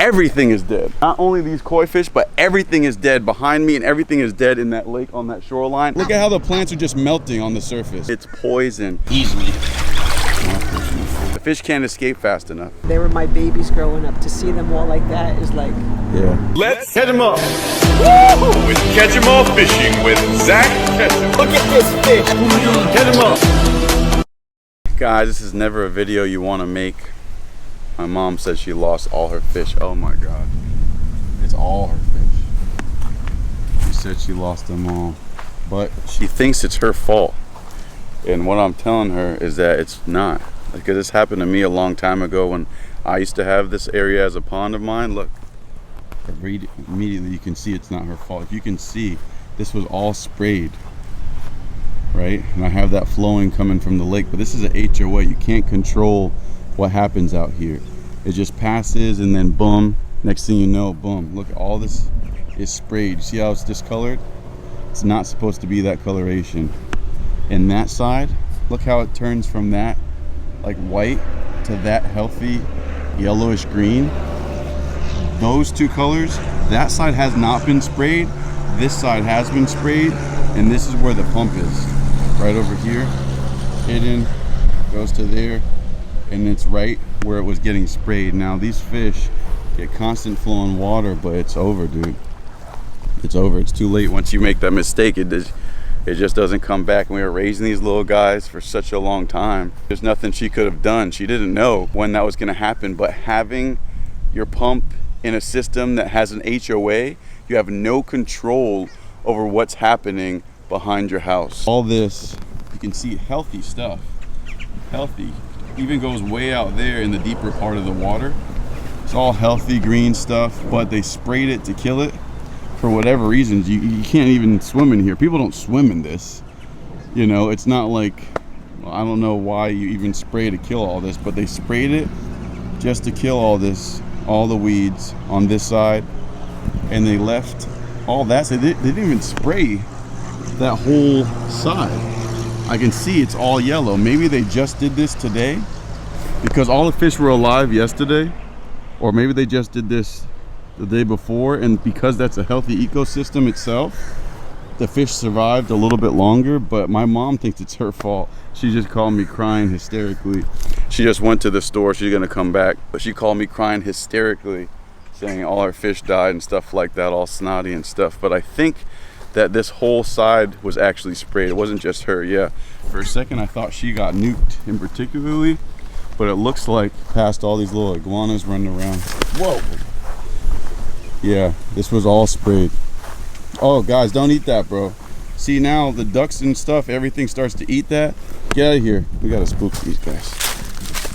everything is dead. Not only these koi fish, but everything is dead behind me, and everything is dead in that lake on that shoreline. Look at how the plants are just melting on the surface. It's poison. Easily. The fish can't escape fast enough. They were my babies growing up. To see them all like that is like... Yeah. Let's catch them up. Woo! With Catch 'em All Fishing with Zak Catchem. Look at this fish. Catch 'em up. Guys, this is never a video you want to make. My mom said she lost all her fish. Oh my God. It's all her fish. She said she lost them all. But she thinks it's her fault. And what I'm telling her is that it's not. Because this happened to me a long time ago when I used to have this area as a pond of mine. Look, immediately you can see it's not her fault. If you can see, this was all sprayed, right? And I have that flowing coming from the lake, but this is an HOA. You can't control what happens out here. It just passes and then boom, next thing you know, boom. Look, all this is sprayed. You see how it's discolored? It's not supposed to be that coloration. And that side, look how it turns from that like white to that healthy yellowish green. Those two colors, that side has not been sprayed, this side has been sprayed, and this is where the pump is, right over here, hidden, goes to there, and it's right where it was getting sprayed. Now these fish get constant flowing water, but it's over, dude. It's over. It's too late. Once you make that mistake, it just doesn't come back. And we were raising these little guys for such a long time. There's nothing she could have done. She didn't know when that was going to happen, but having your pump in a system that has an HOA, you have no control over what's happening behind your house. All this, you can see healthy stuff. Healthy. Even goes way out there in the deeper part of the water. It's all healthy green stuff, but they sprayed it to kill it. For whatever reasons, you can't even swim in here. People don't swim in this. You know, it's not like, well, I don't know why you even spray to kill all this, but they sprayed it just to kill all this, all the weeds on this side, and they left all that. So they didn't even spray that whole side. I can see it's all yellow. Maybe they just did this today because all the fish were alive yesterday, or maybe they just did this the day before, and because that's a healthy ecosystem itself, the fish survived a little bit longer. But my mom thinks it's her fault. She just called me crying hysterically. She just went to the store. She's gonna come back, but she called me crying hysterically, saying all her fish died and stuff like that, all snotty and stuff. But I think that this whole side was actually sprayed. It wasn't just her. Yeah, for a second I thought she got nuked in particularly, but it looks like past all these little iguanas running around. Whoa. Yeah, this was all sprayed. Oh, guys, don't eat that, bro. See, now the ducks and stuff, everything starts to eat that. Get out of here. We gotta spook these guys.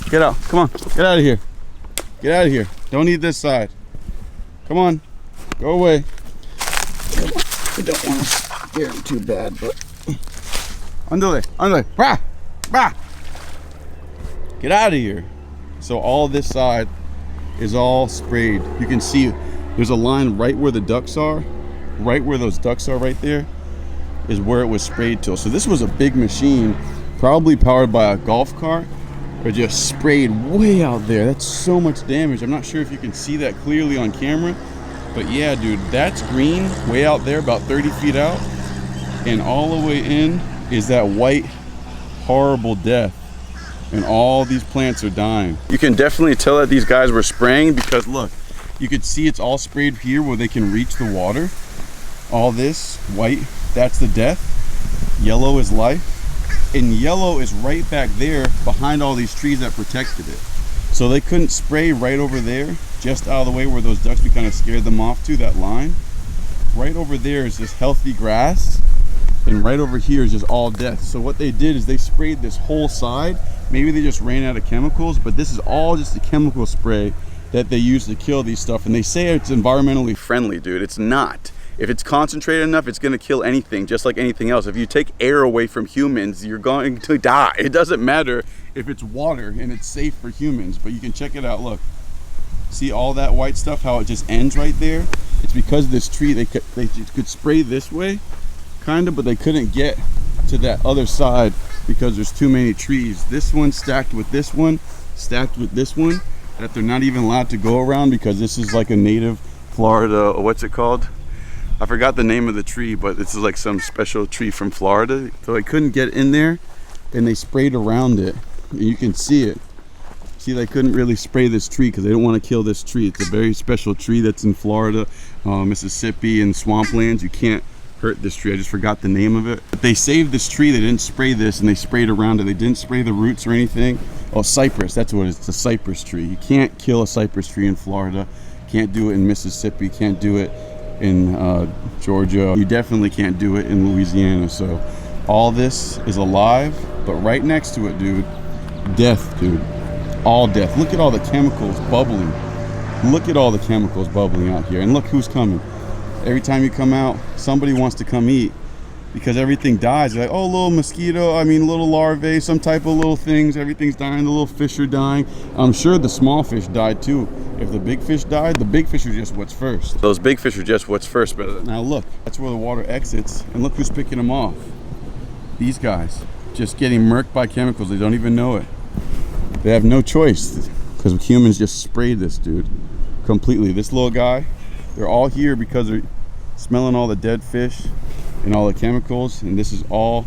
Get out. Come on. Get out of here. Get out of here. Don't eat this side. Come on. Go away. I don't want to scare them too bad, but... Andale. Rah! Rah! Get out of here. So all this side is all sprayed. You can see there's a line right where the ducks are. Right where those ducks are right there is where it was sprayed till. So this was a big machine, probably powered by a golf cart, or just sprayed way out there. That's so much damage. I'm not sure if you can see that clearly on camera, but yeah, dude, that's green way out there, about 30 feet out, and all the way in is that white, horrible death. And all these plants are dying. You can definitely tell that these guys were spraying because look, you could see it's all sprayed here where they can reach the water. All this white, that's the death. Yellow is life. And yellow is right back there behind all these trees that protected it. So they couldn't spray right over there, just out of the way where those ducks, we kind of scared them off to, that line. Right over there is just healthy grass. And right over here is just all death. So what they did is they sprayed this whole side. Maybe they just ran out of chemicals, but this is all just a chemical spray that they use to kill these stuff. And they say it's environmentally friendly, dude. It's not. If it's concentrated enough, it's gonna kill anything, just like anything else. If you take air away from humans, you're going to die. It doesn't matter if it's water and it's safe for humans, but you can check it out, look. See all that white stuff, how it just ends right there? It's because of this tree, they could spray this way, kind of, but they couldn't get to that other side because there's too many trees. This one stacked with this one, stacked with this one, that they're not even allowed to go around because this is like a native Florida, what's it called? I forgot the name of the tree, but this is like some special tree from Florida. So they couldn't get in there and they sprayed around it. And you can see it. See, they couldn't really spray this tree because they don't want to kill this tree. It's a very special tree that's in Florida, Mississippi, and swamplands. You can't hurt this tree. I just forgot the name of it. But they saved this tree. They didn't spray this, and they sprayed around it. They didn't spray the roots or anything. Oh, cypress. That's what it is. It's a cypress tree. You can't kill a cypress tree in Florida. Can't do it in Mississippi. Can't do it in Georgia. You definitely can't do it in Louisiana. So all this is alive, but right next to it, dude, death, dude. All death. Look at all the chemicals bubbling. Look at all the chemicals bubbling out here. And look who's coming. Every time you come out, somebody wants to come eat because everything dies. They're like, oh, little mosquito, little larvae, some type of little things. Everything's dying. The little fish are dying. I'm sure the small fish died too. If the big fish died, the big fish are just what's first. Those big fish are just what's first. But now look, that's where the water exits. And look who's picking them off. These guys just getting murked by chemicals. They don't even know it. They have no choice because humans just sprayed this dude completely. This little guy, they're all here because they're smelling all the dead fish and all the chemicals, and this is all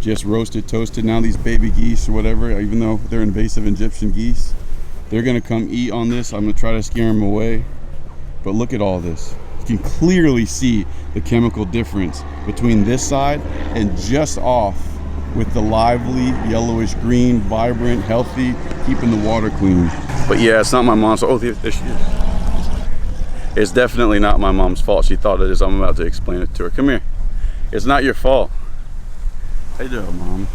just roasted, toasted. Now these baby geese or whatever, even though they're invasive Egyptian geese, they're gonna come eat on this. I'm gonna try to scare them away, but look at all this. You can clearly see the chemical difference between this side and just off with the lively yellowish green, vibrant, healthy, keeping the water clean. But yeah, it's not my mom's. Oh, there she is. It's definitely not my mom's fault. She thought it is. I'm about to explain it to her. Come here. It's not your fault. Hey there, Mom.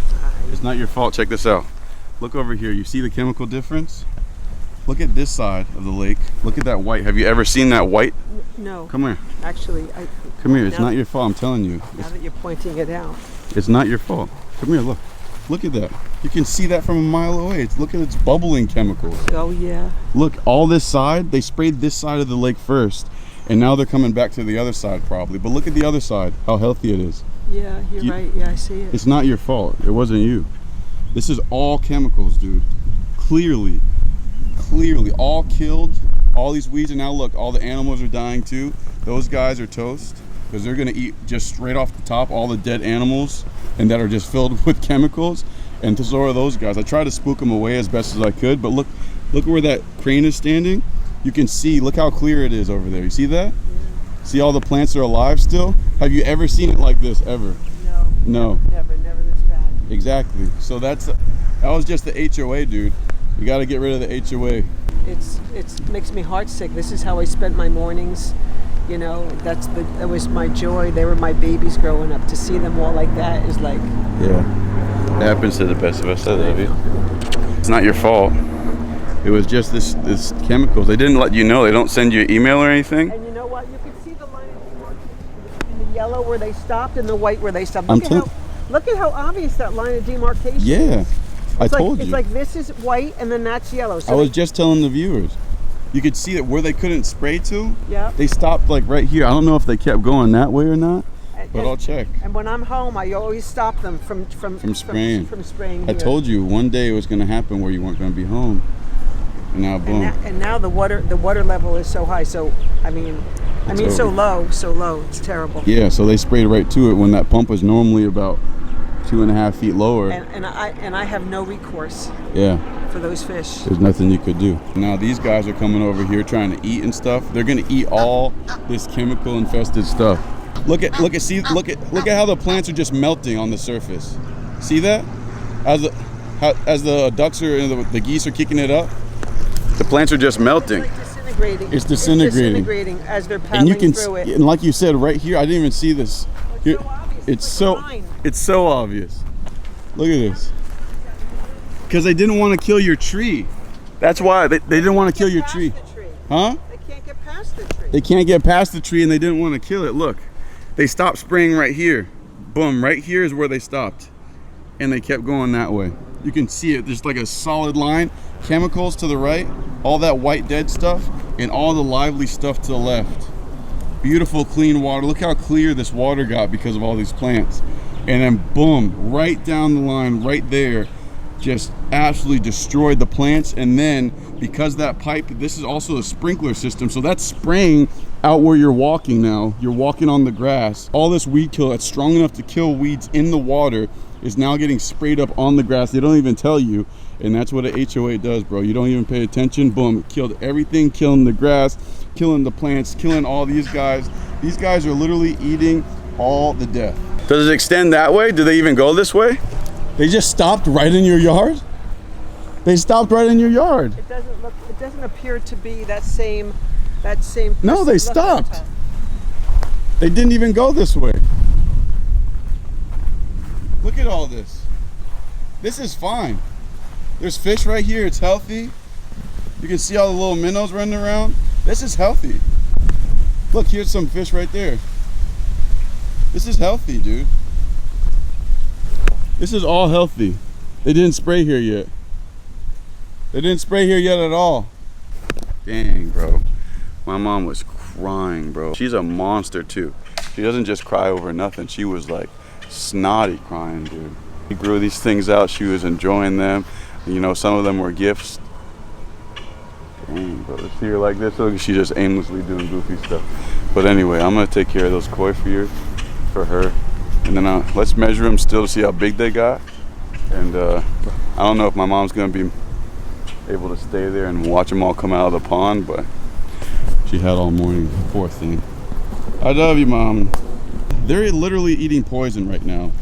It's not your fault. Check this out. Look over here. You see the chemical difference? Look at this side of the lake. Look at that white. Have you ever seen that white? No. Come here. Actually, come here. It's not your fault. I'm telling you. Now that you're pointing it out. It's not your fault. Come here. Look. Look at that. You can see that from a mile away. Look at its bubbling chemicals. Oh yeah. Look, all this side, they sprayed this side of the lake first, and now they're coming back to the other side probably. But look at the other side, how healthy it is. Yeah, you're right. Yeah, I see it. It's not your fault. It wasn't you. This is all chemicals, dude. Clearly, all killed. All these weeds, and now look, all the animals are dying too. Those guys are toast because they're gonna eat just straight off the top all the dead animals and that are just filled with chemicals. And so are those guys. I tried to spook them away as best as I could, but look where that crane is standing. You can see, look how clear it is over there. You see that? Yeah. See all the plants are alive still? Have you ever seen it like this, ever? No. Never this bad. Exactly. So that was just the HOA, dude. You got to get rid of the HOA. It makes me heartsick. This is how I spent my mornings. You know, that was my joy. They were my babies growing up. To see them all like that is like... Yeah. It happens to the best of us. I love you. It's not your fault. It was just this chemicals. They didn't let you know. They don't send you an email or anything. And you know what? You can see the line of demarcation in the yellow where they stopped and the white where they stopped. Look at how obvious that line of demarcation is. I told you. It's like this is white and then that's yellow. So I was just telling the viewers. You could see that where they couldn't spray to. Yeah. They stopped like right here. I don't know if they kept going that way or not. But I'll check. And when I'm home, I always stop them from spraying. From spraying I told you one day it was going to happen where you weren't going to be home, and now boom. And now the water level is so high. So so low. It's terrible. Yeah. So they sprayed right to it when that pump was normally about 2.5 feet lower. And I have no recourse. Yeah. For those fish. There's nothing you could do. Now these guys are coming over here trying to eat and stuff. They're going to eat all this chemical infested stuff. Look at how the plants are just melting on the surface. See that? As the ducks are and the geese are kicking it up, the plants are just melting. It's like disintegrating. It's disintegrating as they're paddling through it. And like you said, right here, I didn't even see this. It's so obvious. It's so obvious. Look at this. Because they didn't want to kill your tree. That's why they didn't want to kill your tree. Huh? They can't get past the tree. They can't get past the tree, and they didn't want to kill it. Look. They stopped spraying right here. Boom, right here is where they stopped. And they kept going that way. You can see it, there's like a solid line. Chemicals to the right, all that white dead stuff, and all the lively stuff to the left. Beautiful, clean water. Look how clear this water got because of all these plants. And then boom, right down the line, right there, just absolutely destroyed the plants. And then because that pipe, this is also a sprinkler system, so that's spraying out where you're walking now. You're walking on the grass. All this weed kill that's strong enough to kill weeds in the water is now getting sprayed up on the grass. They don't even tell you, and that's what an HOA does, bro. You don't even pay attention. Boom, killed everything, killing the grass, killing the plants, killing all these guys. These guys are literally eating all the death. Does it extend that way? Do they even go this way? They just stopped right in your yard? They stopped right in your yard. It doesn't appear to be that same No, they stopped. They didn't even go this way. Look at all this. This is fine. There's fish right here. It's healthy. You can see all the little minnows running around. This is healthy. Look, here's some fish right there. This is healthy, dude. This is all healthy. They didn't spray here yet. They didn't spray here yet at all. Dang, bro. My mom was crying, bro. She's a monster too. She doesn't just cry over nothing. She was like snotty crying, dude. She grew these things out. She was enjoying them. You know, some of them were gifts. Dang, bro. To see her like this, look, she's just aimlessly doing goofy stuff. But anyway, I'm gonna take care of those koi for her. And then let's measure them still to see how big they got. And I don't know if my mom's gonna be able to stay there and watch them all come out of the pond, but she had all morning. Poor thing. I love you, Mom. They're literally eating poison right now,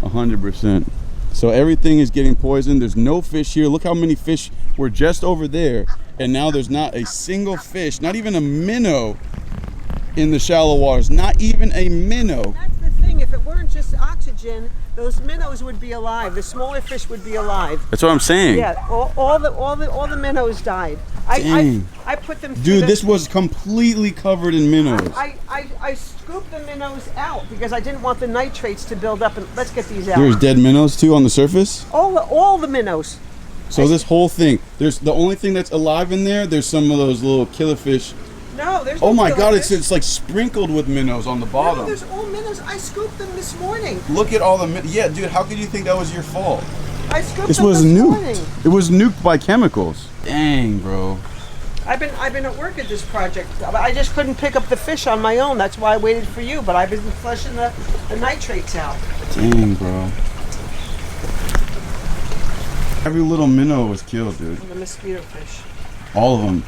100%. So everything is getting poisoned. There's no fish here. Look how many fish were just over there, and now there's not a single fish, not even a minnow in the shallow waters. Not even a minnow. That's the thing. If it weren't just oxygen, those minnows would be alive. The smaller fish would be alive. That's what I'm saying. Yeah, all the minnows died. I put them through. Dude, this was completely covered in minnows. I scooped the minnows out because I didn't want the nitrates to build up. And let's get these out. There's dead minnows too on the surface? All the minnows. So this whole thing, there's the only thing that's alive in there, there's some of those little killifish. No, there's Oh no my god, killifish. it's like sprinkled with minnows on the bottom. No, there's all minnows. I scooped them this morning. Look at all the yeah, dude, how could you think that was your fault? I scooped This them was this nuked. morning. It was nuked by chemicals. Dang, bro. I've been at work at this project. I just couldn't pick up the fish on my own. That's why I waited for you. But I've been flushing the nitrates out. Dang, bro. Every little minnow was killed, dude. And the mosquito fish. All of them.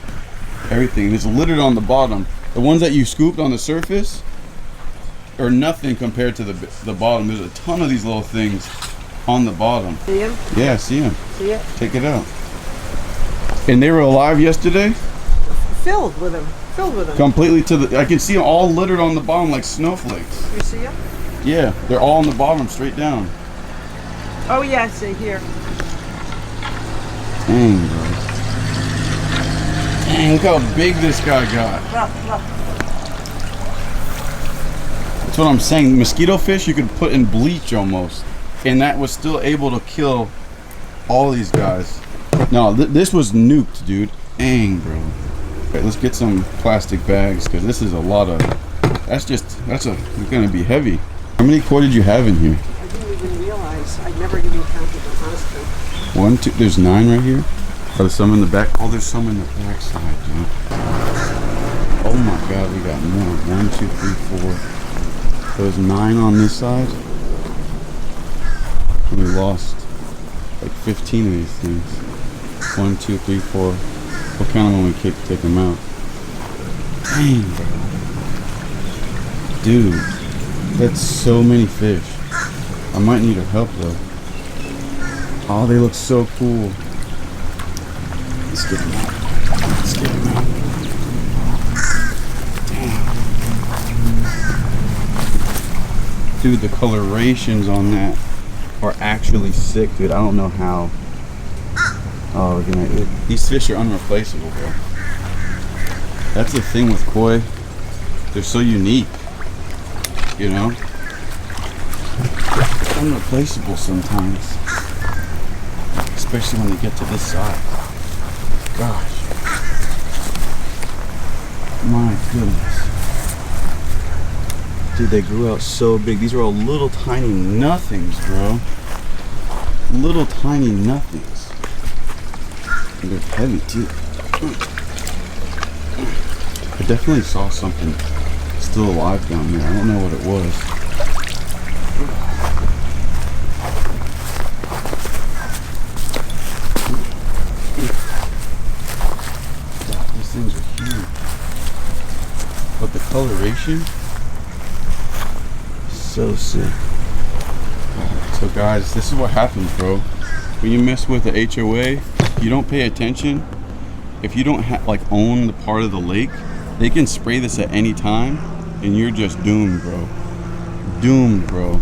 Everything. It's littered on the bottom. The ones that you scooped on the surface are nothing compared to the bottom. There's a ton of these little things on the bottom. See them? Yeah, I see them. See it? Take it out. And they were alive yesterday? Filled with them. Completely to the... I can see them all littered on the bottom like snowflakes. You see them? Yeah, they're all on the bottom, straight down. Oh yeah, I see here. Dang, bro. Dang, look how big this guy got. Look. That's what I'm saying. Mosquito fish you could put in bleach almost. And that was still able to kill all these guys. No, this was nuked, dude. Dang, bro. Okay, let's get some plastic bags because this is a lot of... It's gonna be heavy. How many koi did you have in here? I didn't even realize. I never even counted them, honestly. 1, 2, there's 9 right here. Are there some in the back? Oh, there's some in the back side, dude. Oh my god, we got more. 1, 2, 3, 4. There's 9 on this side. And we lost like 15 of these things. 1, 2, 3, 4. We'll count them when we take them out. Dang, bro. Dude, that's so many fish. I might need her help though. Oh, they look so cool. Let's get them out. Let's get them out. Damn. Dude, the colorations on that are actually sick, dude. I don't know how. Oh, these fish are unreplaceable, bro. That's the thing with koi. They're so unique, you know? It's unreplaceable sometimes. Especially when they get to this side. Gosh. My goodness. Dude, they grew out so big. These are all little tiny nothings, bro. little tiny nothings. And they're heavy too. I definitely saw something still alive down there. I don't know what it was. These things are huge. But the coloration, so sick. So guys, this is what happens, bro. When you mess with the HOA, you don't pay attention. If you don't like own the part of the lake, they can spray this at any time and you're just doomed, bro. Doomed, bro.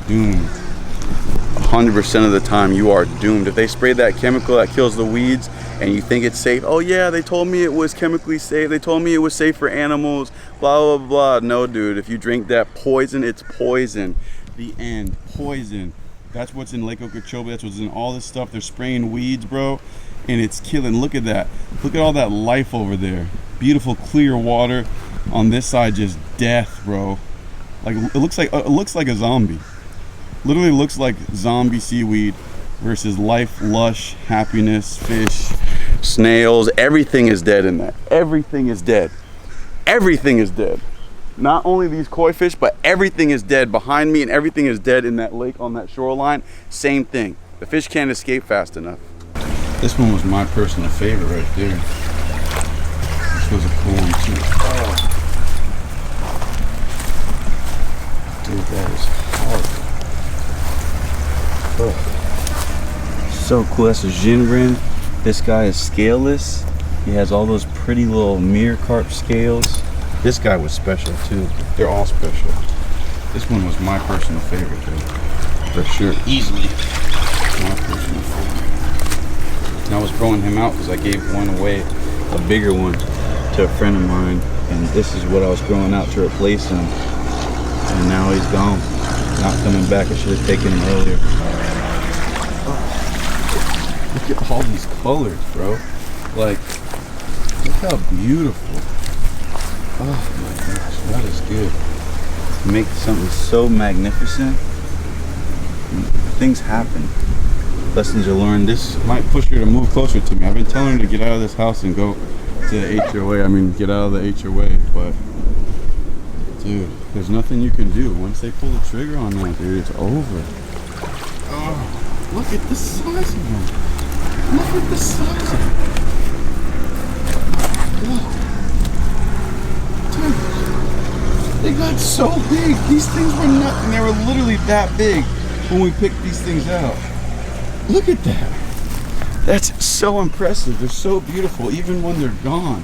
Doomed. 100% of the time you are doomed. If they spray that chemical that kills the weeds and you think it's safe, oh yeah, they told me it was chemically safe, they told me it was safe for animals, blah blah blah. No, dude, if you drink that poison, it's poison. The end. Poison. That's what's in Lake Okeechobee. That's what's in all this stuff. They're spraying weeds, bro, and it's killing. Look at that. Look at all that life over there. Beautiful clear water. On this side, just death, bro. Like it looks like a zombie. Literally looks like zombie seaweed versus life, lush, happiness, fish, snails. Everything is dead in that. Everything is dead. Everything is dead. Not only these koi fish, but everything is dead behind me, and everything is dead in that lake on that shoreline. Same thing. The fish can't escape fast enough. This one was my personal favorite right there. This was a cool one too. Oh. Dude, that is hard. Oh. So cool. That's a Jinrin. This guy is scaleless. He has all those pretty little mirror carp scales. This guy was special too. They're all special. This one was my personal favorite though. For sure. Easily. My personal favorite. And I was throwing him out because I gave one away, a bigger one, to a friend of mine. And this is what I was throwing out to replace him. And now he's gone. Not coming back. I should have taken him earlier. Oh. Look at all these colors, bro. Like, look how beautiful. Oh my gosh, that is good. Make something so magnificent. Things happen. Lessons are learned. This might push her to move closer to me. I've been telling her to get out of this house and go to the HOA. I mean, get out of the HOA, but dude, there's nothing you can do. Once they pull the trigger on that, dude, it's over. Oh, look at the size of them. Look at the size of them. Oh. They got so big. These things were nothing. They were literally that big when we picked these things out. Look at that. That's so impressive. They're so beautiful, even when they're gone.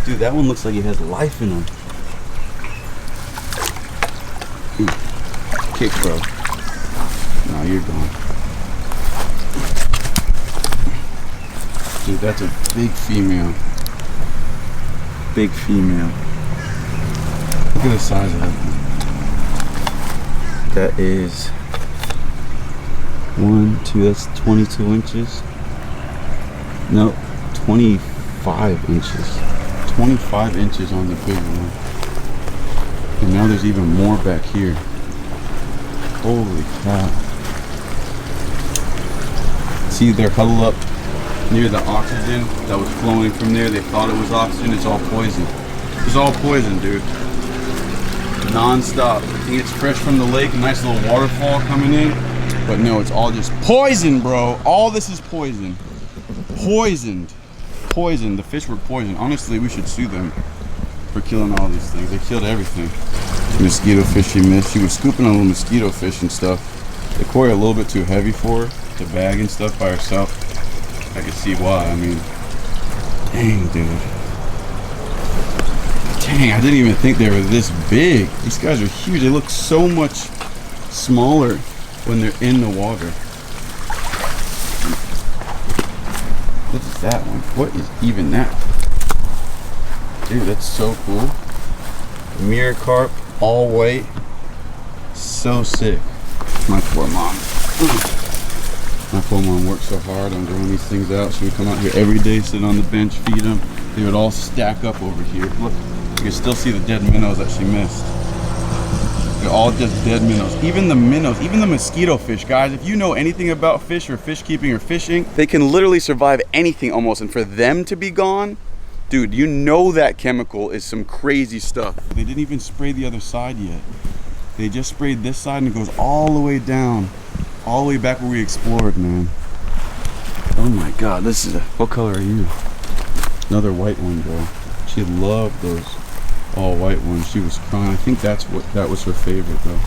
Dude, that one looks like it has life in them. Kick, bro. No, you're gone. Dude, that's a big female. Big female. Look at the size of that one. That is 1, 2, that's 22 inches. No, 25 inches. 25 inches on the bigger one. And now there's even more back here. Holy cow. See, they're huddled up near the oxygen that was flowing from there. They thought it was oxygen. It's all poison. It's all poison, dude. Non-stop. I think it's fresh from the lake, a nice little waterfall coming in, but no, it's all just poison, bro. All this is poison. Poisoned. Poison. The fish were poisoned. Honestly, we should sue them for killing all these things. They killed everything. Mosquito fish she missed. She was scooping on little mosquito fish and stuff. The koi a little bit too heavy for her to bag and stuff by herself. I can see why. I mean, dang, dude. Dang, I didn't even think they were this big. These guys are huge. They look so much smaller when they're in the water. What is that one? What is even that? Dude, that's so cool. Mirror carp, all white. So sick. My poor mom. My poor mom worked so hard on growing these things out. She would come out here every day, sit on the bench, feed them. They would all stack up over here. Look. You can still see the dead minnows that she missed. They're all just dead minnows. Even the minnows, even the mosquito fish, guys. If you know anything about fish or fish keeping or fishing, they can literally survive anything almost. And for them to be gone, dude, you know that chemical is some crazy stuff. They didn't even spray the other side yet. They just sprayed this side and it goes all the way down, all the way back where we explored, man. Oh my God, this is what color are you? Another white one, bro. She loved those all white ones. She was crying. I think that was her favorite, though.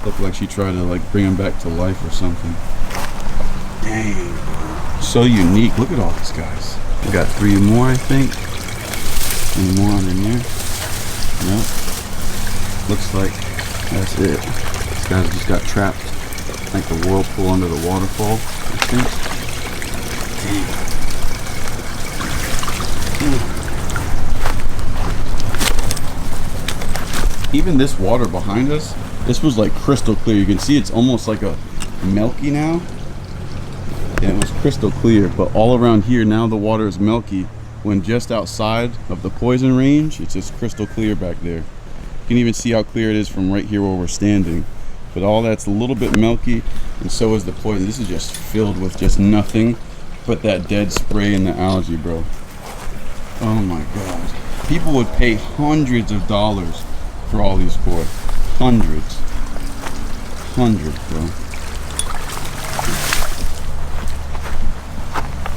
Looked like she tried to like bring them back to life or something. Dang, bro. So unique. Look at all these guys. We got 3 more, I think. 3 more on in there. Yep. Looks like that's it. These guys just got trapped like the whirlpool under the waterfall, I think. Damn. Even this water behind us, this was like crystal clear. You can see it's almost like a milky now. Yeah, it was crystal clear, but all around here now the water is milky. When just outside of the poison range, it's just crystal clear back there. You can even see how clear it is from right here where we're standing. But all that's a little bit milky, and so is the poison. This is just filled with just nothing but that dead spray and the algae, bro. Oh my God. People would pay hundreds of dollars for all these koi. Hundreds, bro.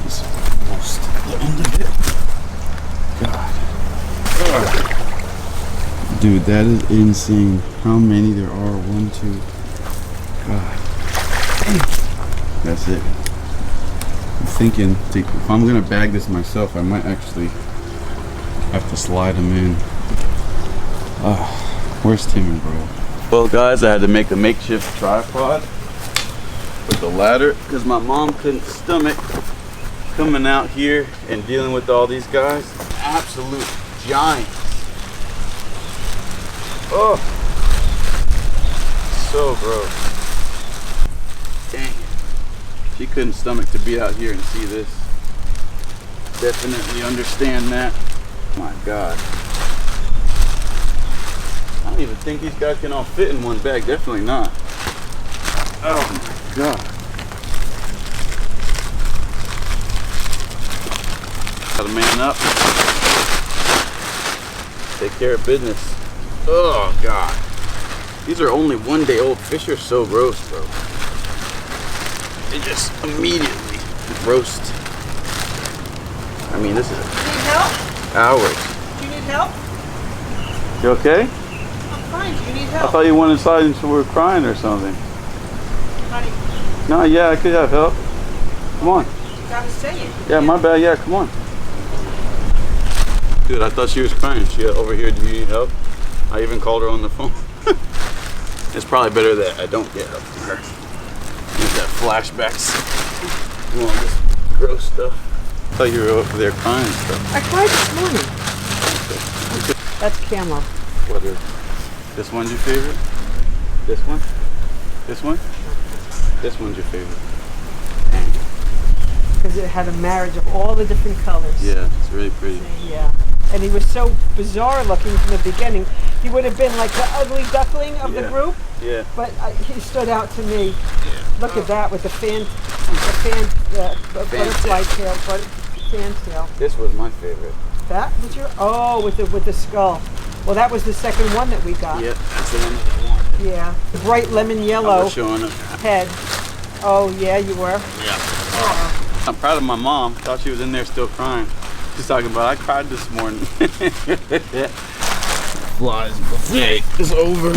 This is almost the end of it. God. Dude, that is insane. How many there are? 1, 2. God. That's it. I'm thinking, if I'm gonna bag this myself, I might actually have to slide them in. Where's Timmy, bro? Well, guys, I had to make a makeshift tripod with the ladder because my mom couldn't stomach coming out here and dealing with all these guys. Absolute giants. Oh, so gross. Dang. She couldn't stomach to be out here and see this. Definitely understand that. My God. I don't even think these guys can all fit in one bag. Definitely not. Oh my God. Gotta man up. Take care of business. Oh God. These are only 1 day old. Fish are so gross, bro. They just immediately roast. I mean, this is Need help? hours. Do you need help? You okay? I'm fine. Do you need I help? thought you went inside and we were crying or something. Honey, No, yeah, I could have help. Come on. you gotta say it. Yeah, my bad. Yeah, come on. Dude, I thought she was crying. She over here, do you need help? I even called her on the phone. It's probably better that I don't get help from her. Get that flashbacks. You want this gross stuff? I thought you were over there crying and stuff. I cried this morning. That's camera. What is this one's your favorite? This one? This one? This one's your favorite. Because it had a marriage of all the different colors. Yeah, it's really pretty. Yeah. And he was so bizarre looking from the beginning. He would have been like the ugly duckling of the group. Yeah. But he stood out to me. Yeah. Look at that with the butterfly tail, fan tail. This was my favorite. That was your with the skull. Well, that was the second one that we got. Yep, that's the one that I wanted. Yeah, the bright lemon yellow Showing up. head. Oh yeah, you were. Yeah. I'm proud of my mom. Thought she was in there still crying. She's talking about, I cried this morning. Flies buffet is over.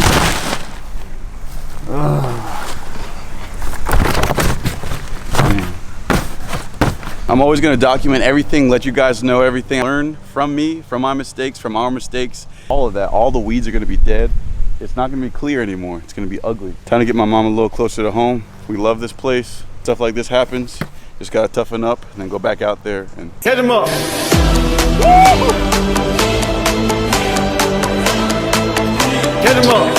Man. I'm always going to document everything, let you guys know everything. Learn from me, from my mistakes, from our mistakes. All of that. All the weeds are going to be dead. It's not going to be clear anymore. It's going to be ugly. Time to get my mom a little closer to home. We love this place. Stuff like this happens. Just got to toughen up and then go back out there and catch them up. Catch them up.